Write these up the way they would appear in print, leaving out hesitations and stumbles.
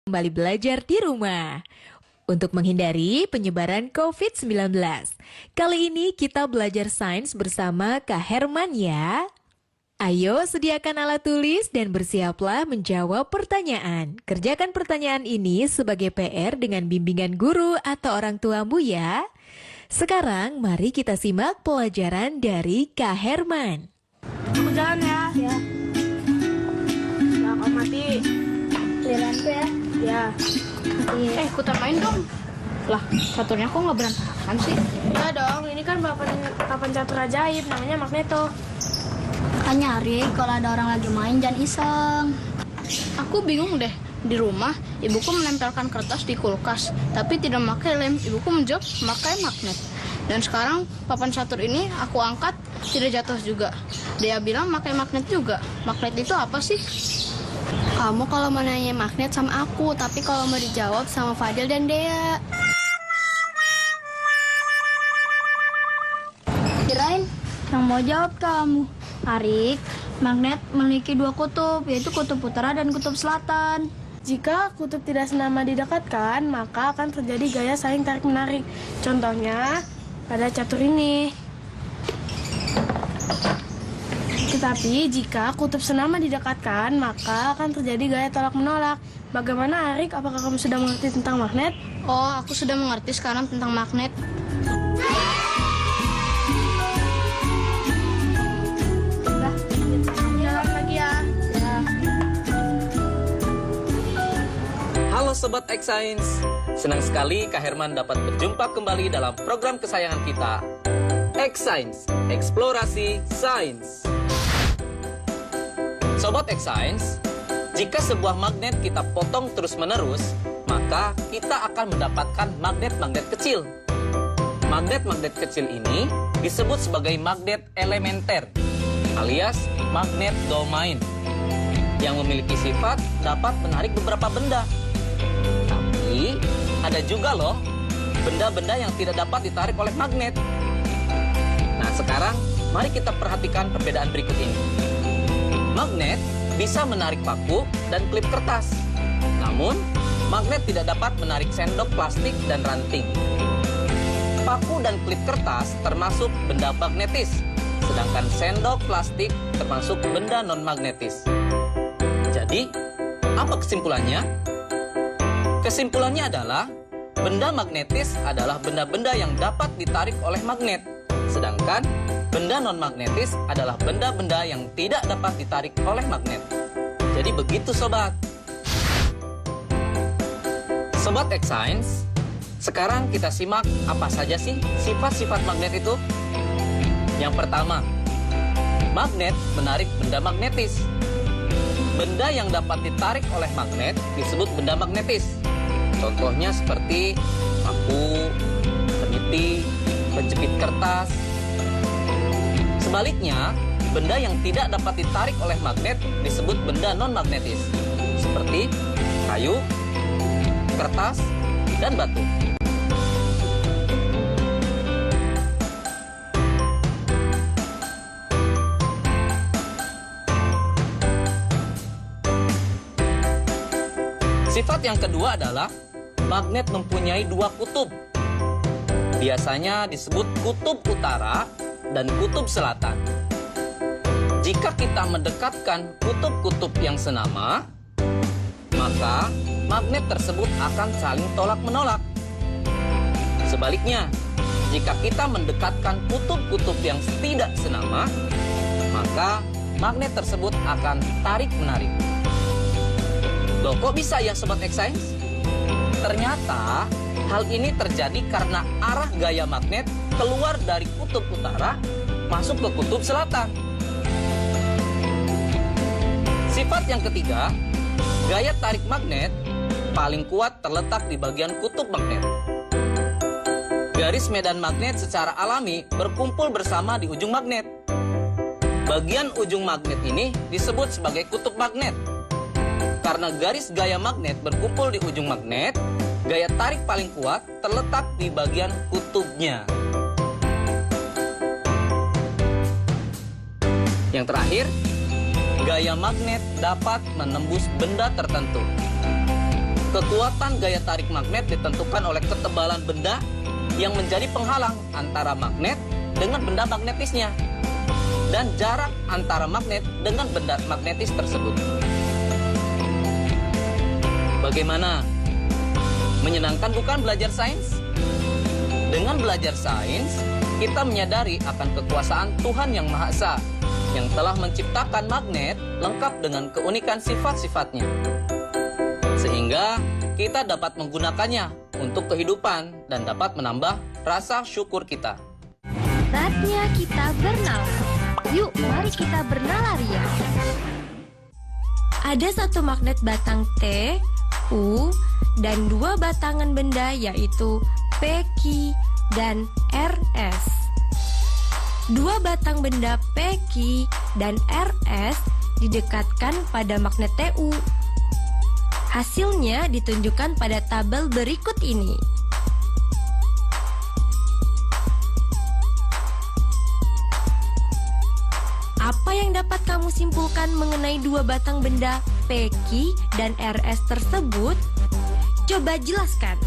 Kembali belajar di rumah untuk menghindari penyebaran COVID-19. Kali ini kita belajar sains bersama Kak Herman ya. Ayo sediakan alat tulis dan bersiaplah menjawab pertanyaan. Kerjakan pertanyaan ini sebagai PR dengan bimbingan guru atau orang tuamu ya. Sekarang mari kita simak pelajaran dari Kak Herman. Aku jalan ya. Ya, Ya, kau mati. giliranku ya. Ya. Iya. Ikutan main dong. Lah, caturnya kok nggak berantakan sih? Ya dong, ini kan papan catur ajaib, namanya Magneto. Kan nyari kalau ada orang lagi main jangan iseng. Aku bingung deh. Di rumah, ibuku menempelkan kertas di kulkas, tapi tidak memakai lem. Ibuku menjawab memakai magnet. Dan sekarang papan catur ini aku angkat, tidak jatuh juga. Dia bilang pakai magnet juga. Magnet itu apa sih? Kamu kalau mau nanya magnet sama aku, tapi kalau mau dijawab sama Fadil dan Dea. Kirain yang mau jawab kamu. Arik, magnet memiliki dua kutub, yaitu kutub utara dan kutub selatan. Jika kutub tidak senama didekatkan, maka akan terjadi gaya saling tarik-menarik. Contohnya, pada catur ini. Tetapi jika kutub senama didekatkan, maka akan terjadi gaya tolak-menolak. Bagaimana, Arik? Apakah kamu sudah mengerti tentang magnet? Oh, aku sudah mengerti sekarang tentang magnet. Jalan lagi ya. Halo Sobat X Science, senang sekali Kak Herman dapat berjumpa kembali dalam program kesayangan kita, X Science, Eksplorasi Sains. Sobat X Science, jika sebuah magnet kita potong terus-menerus, maka kita akan mendapatkan magnet-magnet kecil. Magnet-magnet kecil ini disebut sebagai magnet elementer, alias magnet domain, yang memiliki sifat dapat menarik beberapa benda. Tapi ada juga loh benda-benda yang tidak dapat ditarik oleh magnet. Nah sekarang mari kita perhatikan perbedaan berikut ini. Magnet bisa menarik paku dan klip kertas. Namun magnet tidak dapat menarik sendok plastik dan ranting. Paku dan klip kertas termasuk benda magnetis, sedangkan sendok plastik termasuk benda non-magnetis. Jadi, apa kesimpulannya? Kesimpulannya adalah, benda magnetis adalah benda-benda yang dapat ditarik oleh magnet, sedangkan benda non-magnetis adalah benda-benda yang tidak dapat ditarik oleh magnet. Jadi begitu sobat. Sobat X Science, sekarang kita simak apa saja sih sifat-sifat magnet itu. Yang pertama, magnet menarik benda magnetis. Benda yang dapat ditarik oleh magnet disebut benda magnetis. Contohnya seperti paku, peniti, penjepit kertas. Sebaliknya, benda yang tidak dapat ditarik oleh magnet disebut benda non-magnetis, seperti kayu, kertas, dan batu. Sifat yang kedua adalah magnet mempunyai dua kutub. Biasanya disebut kutub utara dan kutub selatan. Jika kita mendekatkan kutub-kutub yang senama, maka magnet tersebut akan saling tolak-menolak. Sebaliknya, jika kita mendekatkan kutub-kutub yang tidak senama, maka magnet tersebut akan tarik-menarik. Loh, kok bisa ya Sobat X Science? Ternyata hal ini terjadi karena arah gaya magnet keluar dari kutub utara masuk ke kutub selatan. Sifat yang ketiga, gaya tarik magnet paling kuat terletak di bagian kutub magnet. Garis medan magnet secara alami berkumpul bersama di ujung magnet. Bagian ujung magnet ini disebut sebagai kutub magnet. Karena garis gaya magnet berkumpul di ujung magnet, gaya tarik paling kuat terletak di bagian kutubnya. Yang terakhir, gaya magnet dapat menembus benda tertentu. Kekuatan gaya tarik magnet ditentukan oleh ketebalan benda yang menjadi penghalang antara magnet dengan benda magnetisnya dan jarak antara magnet dengan benda magnetis tersebut. Bagaimana? Menyenangkan bukan belajar sains? Dengan belajar sains, kita menyadari akan kekuasaan Tuhan Yang Maha Esa yang telah menciptakan magnet lengkap dengan keunikan sifat-sifatnya. Sehingga kita dapat menggunakannya untuk kehidupan dan dapat menambah rasa syukur kita. Saatnya kita bernalar. Yuk, mari kita bernalar ya. Ada satu magnet batang T, U, dan dua batangan benda yaitu P, Q, dan RS. Dua batang benda P, Q, dan RS didekatkan pada magnet TU. Hasilnya ditunjukkan pada tabel berikut ini. Apa yang dapat kamu simpulkan mengenai dua batang benda P, Q, dan RS tersebut? Coba jelaskan.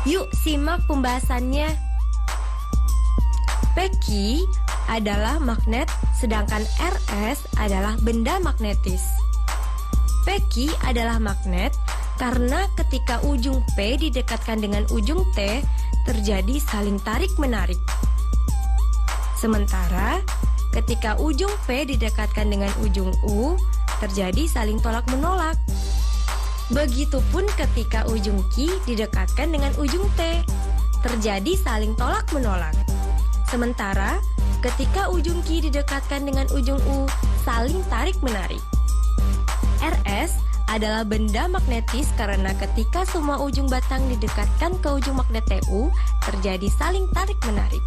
Yuk simak pembahasannya. P, Q adalah magnet, sedangkan RS adalah benda magnetis. P, Q adalah magnet karena ketika ujung P didekatkan dengan ujung T, terjadi saling tarik-menarik. Sementara ketika ujung P didekatkan dengan ujung U, terjadi saling tolak-menolak. Begitupun ketika ujung Q didekatkan dengan ujung T, terjadi saling tolak-menolak. Sementara ketika ujung Q didekatkan dengan ujung U, saling tarik-menarik. RS adalah benda magnetis karena ketika semua ujung batang didekatkan ke ujung magnet TU, terjadi saling tarik-menarik.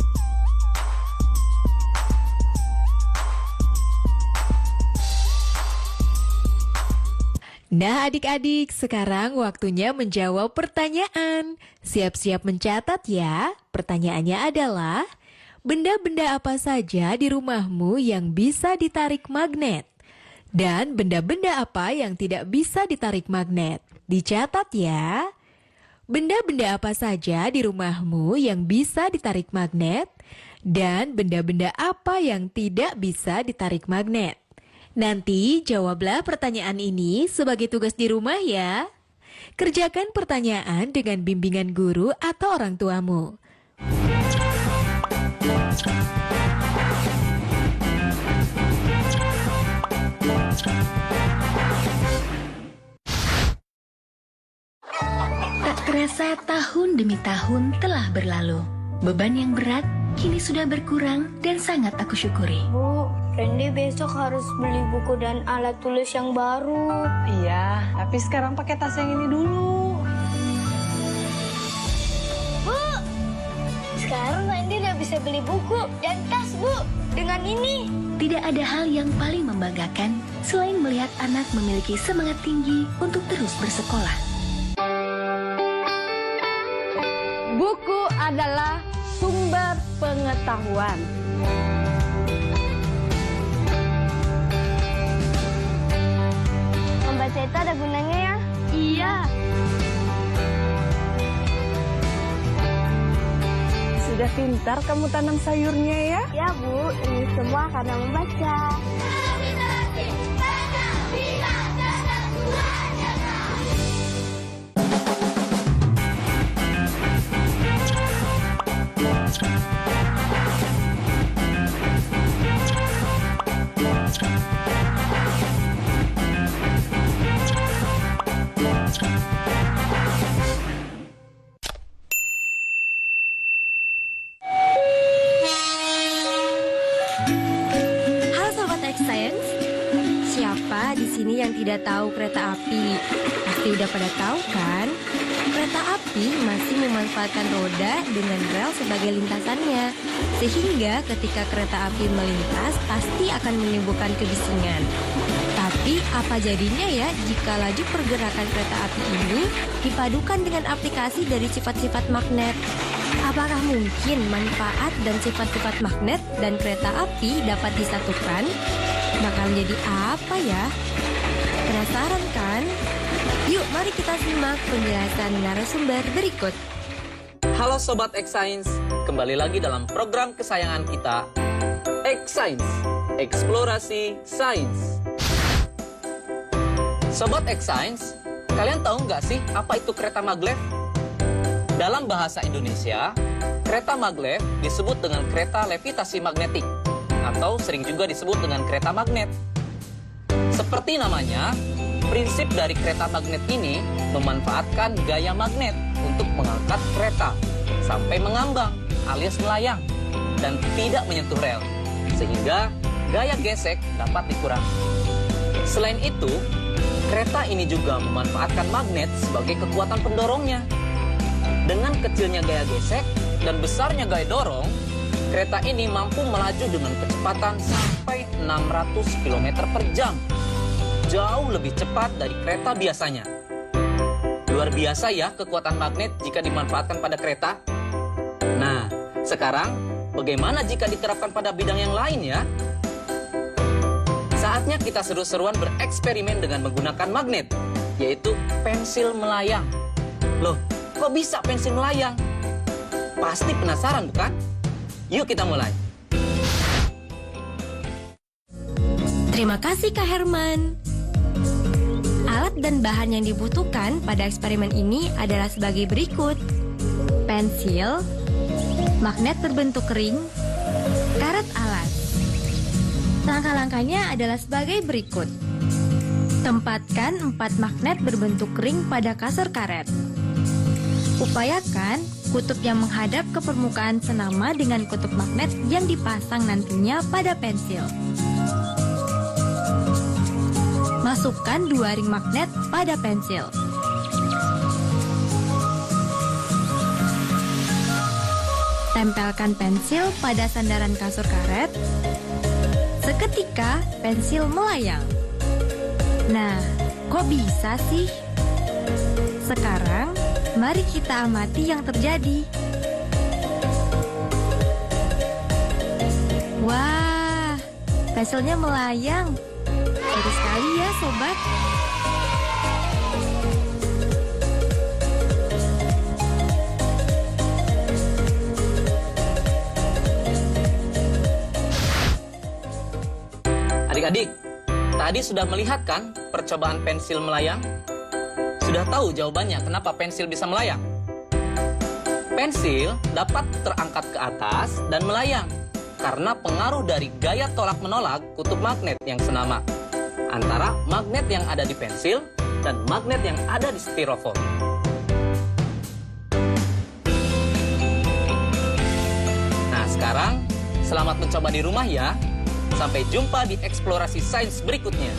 Nah adik-adik, sekarang waktunya menjawab pertanyaan. Siap-siap mencatat ya. Pertanyaannya adalah, benda-benda apa saja di rumahmu yang bisa ditarik magnet? Dan benda-benda apa yang tidak bisa ditarik magnet? Dicatat ya. Benda-benda apa saja di rumahmu yang bisa ditarik magnet? Dan benda-benda apa yang tidak bisa ditarik magnet? Nanti jawablah pertanyaan ini sebagai tugas di rumah ya. Kerjakan pertanyaan dengan bimbingan guru atau orang tuamu. Tak terasa tahun demi tahun telah berlalu. Beban yang berat kini sudah berkurang dan sangat aku syukuri. Bu, Randy besok harus beli buku dan alat tulis yang baru. Iya, tapi sekarang pakai tas yang ini dulu. Bu, sekarang Randy udah bisa beli buku dan tas, Bu. Dengan ini. Tidak ada hal yang paling membanggakan selain melihat anak memiliki semangat tinggi untuk terus bersekolah. Buku adalah sumber pengetahuan. Membaca itu ada gunanya ya? Iya. Sudah pintar kamu tanam sayurnya ya? Ya Bu, ini semua karena membaca. Halo Sobat X Science, siapa di sini yang tidak tahu kereta api? Pasti udah pada tahu kan? Kereta api masih memanfaatkan roda dengan rel sebagai lintasannya. Sehingga ketika kereta api melintas pasti akan menimbulkan kebisingan. Tapi Tapi apa jadinya ya jika laju pergerakan kereta api ini dipadukan dengan aplikasi dari sifat-sifat magnet? Apakah mungkin manfaat dan sifat-sifat magnet dan kereta api dapat disatukan? Bakal jadi apa ya? Penasaran kan? Yuk mari kita simak penjelasan narasumber berikut. Halo Sobat X-Science, kembali lagi dalam program kesayangan kita, X-Science, Eksplorasi Sains. Sobat X-Science, kalian tahu nggak sih apa itu kereta maglev? Dalam bahasa Indonesia, kereta maglev disebut dengan kereta levitasi magnetik, atau sering juga disebut dengan kereta magnet. Seperti namanya, prinsip dari kereta magnet ini memanfaatkan gaya magnet untuk mengangkat kereta sampai mengambang alias melayang dan tidak menyentuh rel, sehingga gaya gesek dapat dikurangi. Selain itu, kereta ini juga memanfaatkan magnet sebagai kekuatan pendorongnya. Dengan kecilnya gaya gesek dan besarnya gaya dorong, kereta ini mampu melaju dengan kecepatan sampai 600 km per jam. Jauh lebih cepat dari kereta biasanya. Luar biasa ya kekuatan magnet jika dimanfaatkan pada kereta. Nah, sekarang bagaimana jika diterapkan pada bidang yang lain ya? Saatnya kita seru-seruan bereksperimen dengan menggunakan magnet, yaitu pensil melayang. Loh, kok bisa pensil melayang? Pasti penasaran bukan? Yuk kita mulai. Terima kasih Kak Herman. Alat dan bahan yang dibutuhkan pada eksperimen ini adalah sebagai berikut. Pensil, magnet berbentuk ring, karet alas. Langkah-langkahnya adalah sebagai berikut. Tempatkan 4 magnet berbentuk ring pada kasar karet. Upayakan kutub yang menghadap ke permukaan senama dengan kutub magnet yang dipasang nantinya pada pensil. Masukkan 2 ring magnet pada pensil. Tempelkan pensil pada sandaran kasur karet. Seketika pensil melayang. Nah, kok bisa sih? Sekarang, mari kita amati yang terjadi. Wah, pensilnya melayang. Seru sekali ya, sobat. Adik-adik, tadi sudah melihat kan percobaan pensil melayang? Sudah tahu jawabannya kenapa pensil bisa melayang? Pensil dapat terangkat ke atas dan melayang karena pengaruh dari gaya tolak-menolak kutub magnet yang senama antara magnet yang ada di pensil dan magnet yang ada di styrofoam. Nah, sekarang selamat mencoba di rumah ya. Sampai jumpa di eksplorasi sains berikutnya.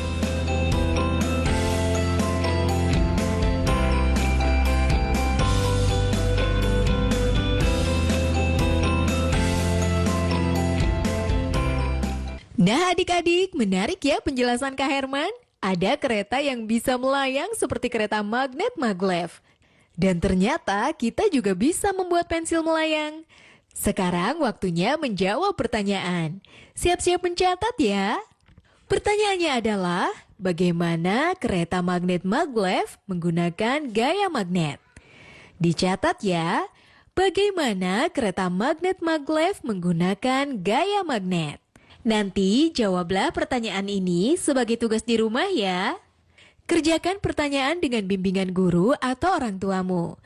Nah adik-adik, menarik ya penjelasan Kak Herman. Ada kereta yang bisa melayang seperti kereta magnet maglev. Dan ternyata kita juga bisa membuat pensil melayang. Sekarang waktunya menjawab pertanyaan. Siap-siap mencatat ya. Pertanyaannya adalah, bagaimana kereta magnet maglev menggunakan gaya magnet? Dicatat ya, bagaimana kereta magnet maglev menggunakan gaya magnet? Nanti jawablah pertanyaan ini sebagai tugas di rumah ya. Kerjakan pertanyaan dengan bimbingan guru atau orang tuamu.